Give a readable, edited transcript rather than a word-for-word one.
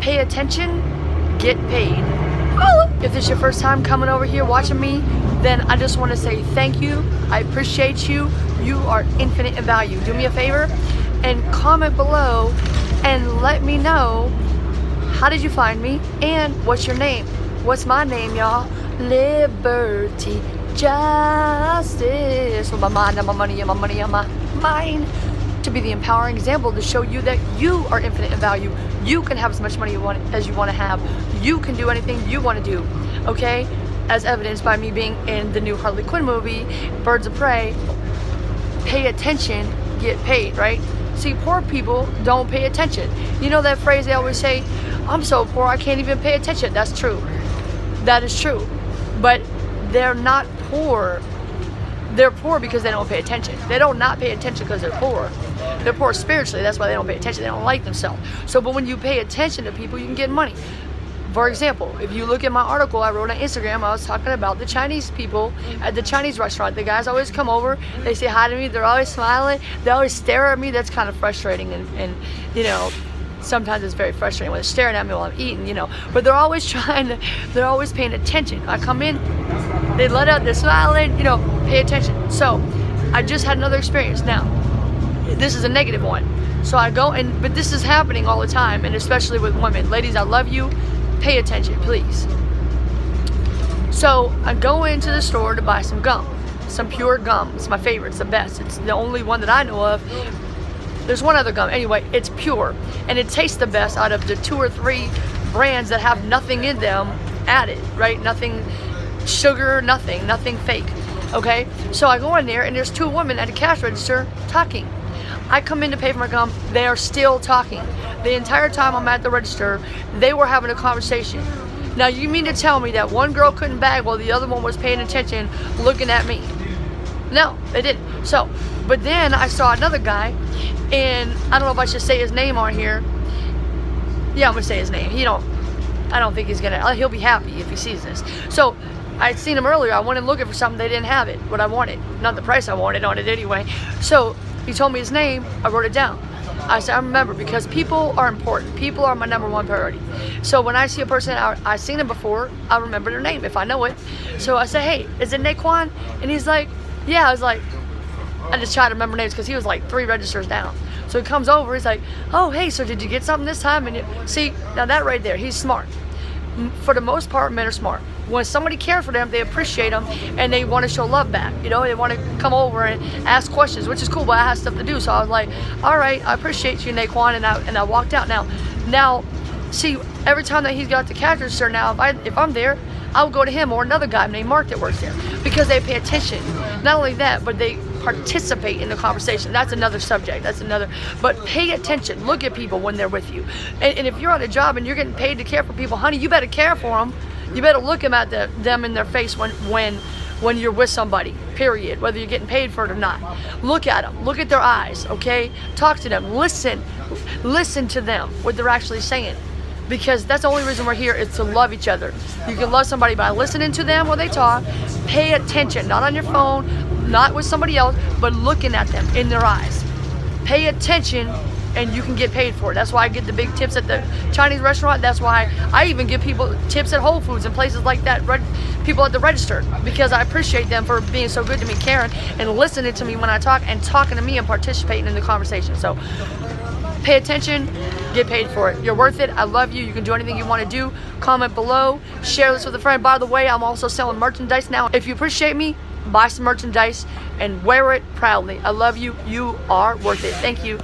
Pay attention, get paid. If this is your first time coming over here watching me, then I just want to say thank you. I appreciate you. You are infinite in value. Do me a favor and comment below and let me know, how did you find me and what's your name? What's my name, y'all? Liberty, justice. With my mind and my money and my money on my mind. To be the empowering example to show you that you are infinite in value. You can have as much money as you want to have. You can do anything you want to do, okay? As evidenced by me being in the new Harley Quinn movie, Birds of Prey. Pay attention, get paid, right? See, poor people don't pay attention. You know that phrase they always say, I'm so poor I can't even pay attention. That's true. That is true. But they're not poor. They're poor because they don't pay attention. They don't not pay attention because they're poor. They're poor spiritually. That's why they don't pay attention. They don't like themselves. But when you pay attention to people, you can get money. For example, if you look at my article I wrote on Instagram, I was talking about the Chinese people at the Chinese restaurant. The guys always come over, they say hi to me, they're always smiling, they always stare at me. That's kind of frustrating, and you know, sometimes it's very frustrating when they're staring at me while I'm eating, you know. But they're always they're always paying attention. I come in, they let out, they're smiling, you know, pay attention. So I just had another experience. Now, this is a negative one. So I go but this is happening all the time, and especially with women. Ladies, I love you. Pay attention, please. So I go into the store to buy some gum, some pure gum. It's my favorite, it's the best. It's the only one that I know of. There's one other gum. Anyway, it's pure, and it tastes the best out of the 2 or 3 brands that have nothing in them added, right? Nothing sugar, nothing fake, okay? So I go in there, and there's 2 women at a cash register talking. I come in to pay for my gum, they are still talking. The entire time I'm at the register, they were having a conversation. Now, you mean to tell me that one girl couldn't bag while the other one was paying attention, looking at me? No, they didn't. So, but then I saw another guy, and I don't know if I should say his name on here. Yeah, I'm gonna say his name. I don't think he'll be happy if he sees this. So, I'd seen him earlier. I went in looking for something, they didn't have it, what I wanted. Not the price I wanted on it anyway. So, he told me his name, I wrote it down. I said, I remember, because people are important. People are my #1 priority. So when I see a person, I've seen them before, I remember their name if I know it. So I said, hey, is it Naquan? And he's like, yeah. I was like, I just try to remember names because he was like 3 registers down. So he comes over, he's like, oh, hey, so did you get something this time? And see, now that right there, he's smart. For the most part, men are smart. When somebody cares for them, they appreciate them, and they want to show love back. You know, they want to come over and ask questions, which is cool, but I had stuff to do. So I was like, all right, I appreciate you, Naquan, and I walked out. Now, see, every time that he's got the cash register now, if I'm there, I would go to him or another guy named Mark that works there, because they pay attention. Not only that, but they participate in the conversation. That's another subject. But pay attention. Look at people when they're with you. And if you're on a job and you're getting paid to care for people, honey, you better care for them. You better look them at them in their face when you're with somebody, period, whether you're getting paid for it or not. Look at them. Look at their eyes, okay? Talk to them. Listen to them, what they're actually saying. Because that's the only reason we're here, is to love each other. You can love somebody by listening to them while they talk. Pay attention, not on your phone, not with somebody else, but looking at them in their eyes. Pay attention, and you can get paid for it. That's why I get the big tips at the Chinese restaurant. That's why I even give people tips at Whole Foods and places like that, people at the register, because I appreciate them for being so good to me, caring, and listening to me when I talk, and talking to me and participating in the conversation. So pay attention, get paid for it. You're worth it. I love you. You can do anything you want to do. Comment below. Share this with a friend. By the way, I'm also selling merchandise now. If you appreciate me, buy some merchandise and wear it proudly. I love you. You are worth it. Thank you.